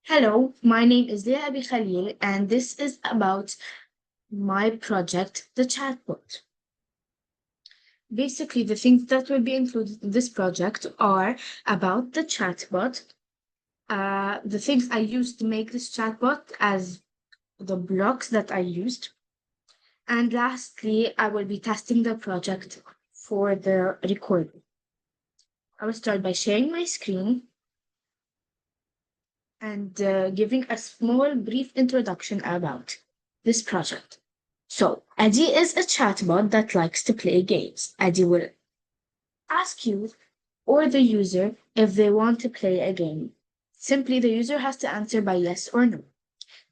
Hello, my name is LEA ABIKHALIL, and this is about my project, the chatbot. Basically, the things that will be included in this project are about the chatbot, the things I used to make this chatbot as the blocks that I used, and lastly, I will be testing the project for the recording. I will start by sharing my screen and giving a small, brief introduction about this project. So, Eddie is a chatbot that likes to play games. Eddie will ask you or the user if they want to play a game. Simply, the user has to answer by yes or no.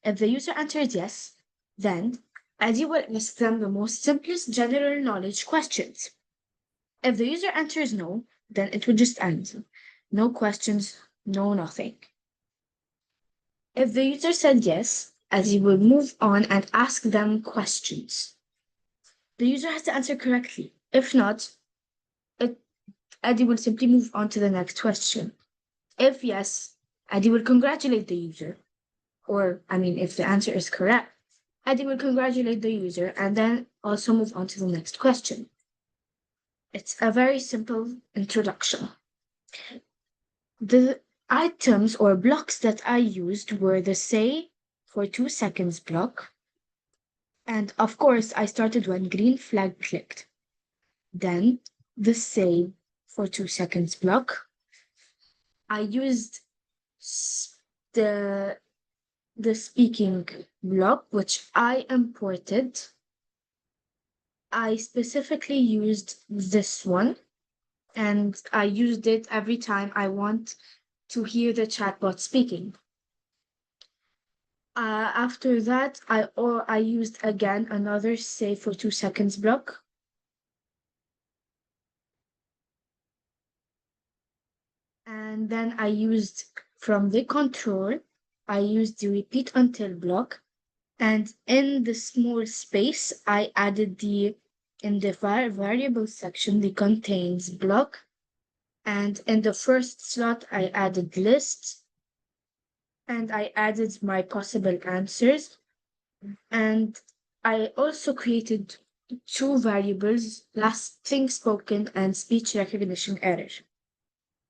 If the user answers yes, then Eddie will ask them the most simplest general knowledge questions. If the user answers no, then it will just end. No questions, no nothing. If the user said yes, Eddie will move on and ask them questions. The user has to answer correctly. If not, Eddie will simply move on to the next question. If yes, Eddie will congratulate the user. Or, if the answer is correct, Eddie will congratulate the user and then also move on to the next question. It's a very simple introduction. The items or blocks that I used were the say for 2 seconds block. And of course, I started when green flag clicked. Then the say for 2 seconds block. I used the speaking block, which I imported. I specifically used this one, and I used it every time I want to hear the chatbot speaking. After that, I used again another say for 2 seconds block. And then I used from the control, I used the repeat until block. And in the small space, I added in the variable section, the contains block. And in the first slot, I added list. And I added my possible answers. And I also created 2 variables, last thing spoken and speech recognition error.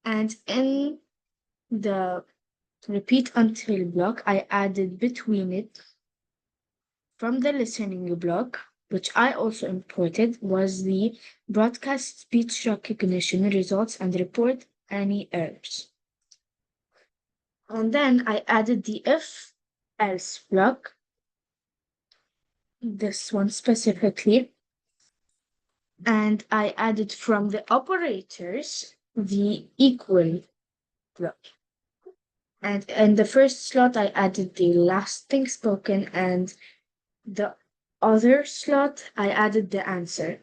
And in the repeat until block, I added between it from the listening block, which I also imported, was the broadcast speech recognition results and report any errors. And then I added the if else block, this one specifically, and I added from the operators the equal block. And in the first slot, I added the last thing spoken, and the other slot, I added the answer.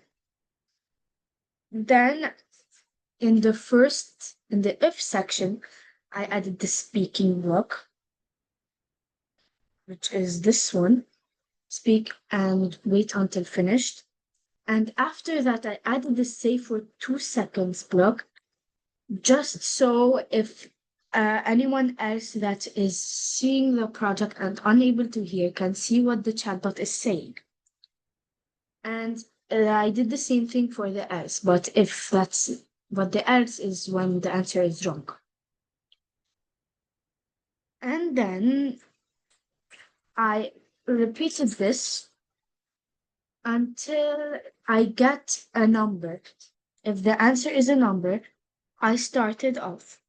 Then in the if section, I added the speaking block, which is this one, speak and wait until finished. And after that, I added the say for 2 seconds block, just so if anyone else that is seeing the project and unable to hear can see what the chatbot is saying. And I did the same thing for the else, but the else is when the answer is wrong. And then I repeated this until I get a number. If the answer is a number, I started off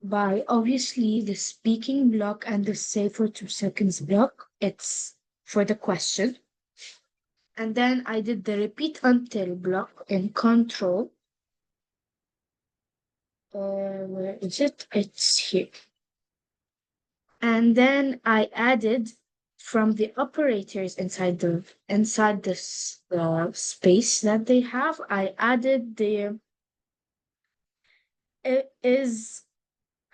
by obviously the speaking block and the say for 2 seconds block. It's for the question. And then I did the repeat until block in control. Where is it? It's here. And then I added from the operators inside this space that they have, I added it is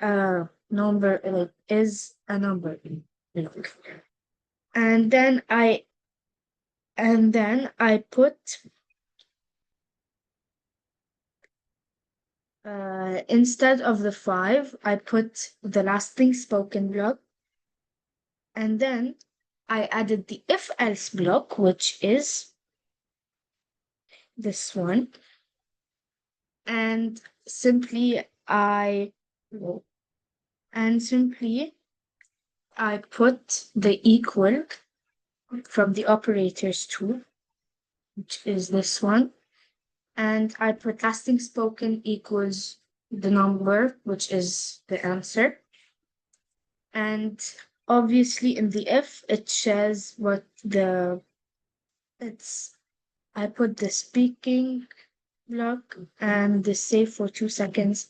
a number, like is a number. And then I put Instead of the five, I put the last thing spoken block, and then I added the if else block, which is this one, and simply simply I put the equal from the operators tool, which is this one, and I put lasting spoken equals the number, which is the answer. And obviously in the if, it shares what it's, I put the speaking block and the save for 2 seconds.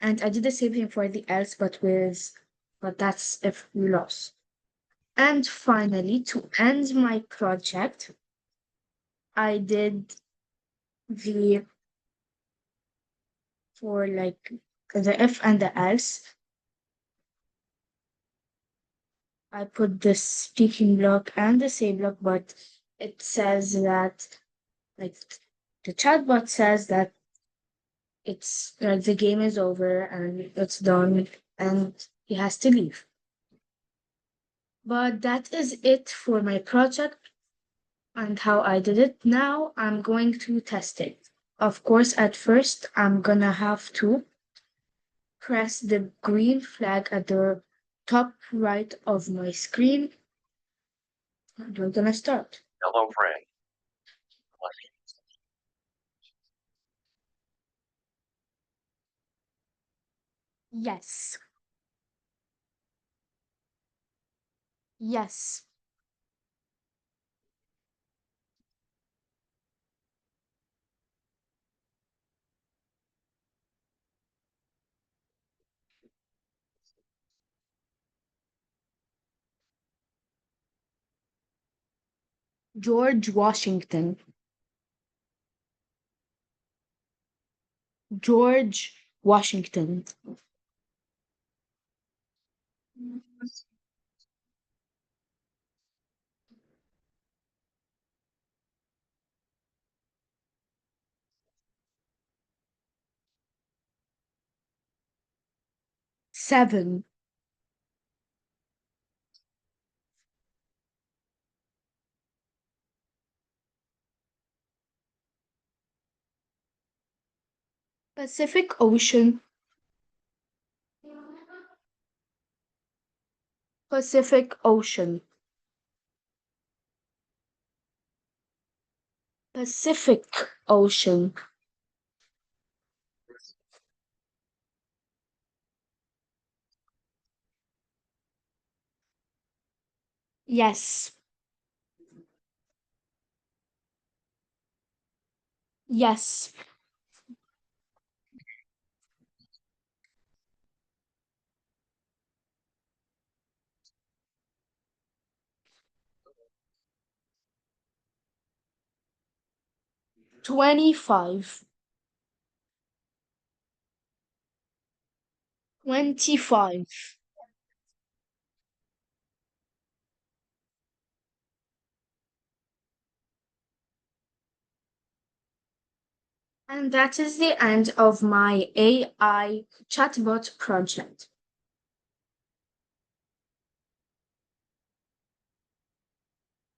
And I did the same thing for the else, but that's if we lost. And finally, to end my project, I did the, for like the if and the else, I put the speaking block and the save block, but it says that, like, the chatbot says that it's like the game is over and it's done and he has to leave. But that is it for my project and how I did it. Now I'm going to test it. Of course, at first, I'm gonna have to press the green flag at the top right of my screen. And we're gonna start. Hello, friend. Yes, yes. 'George Washington'. George Washington. 7. Pacific Ocean. Pacific Ocean. Pacific Ocean. Yes, yes. 25. 25. And that is the end of my AI chatbot project.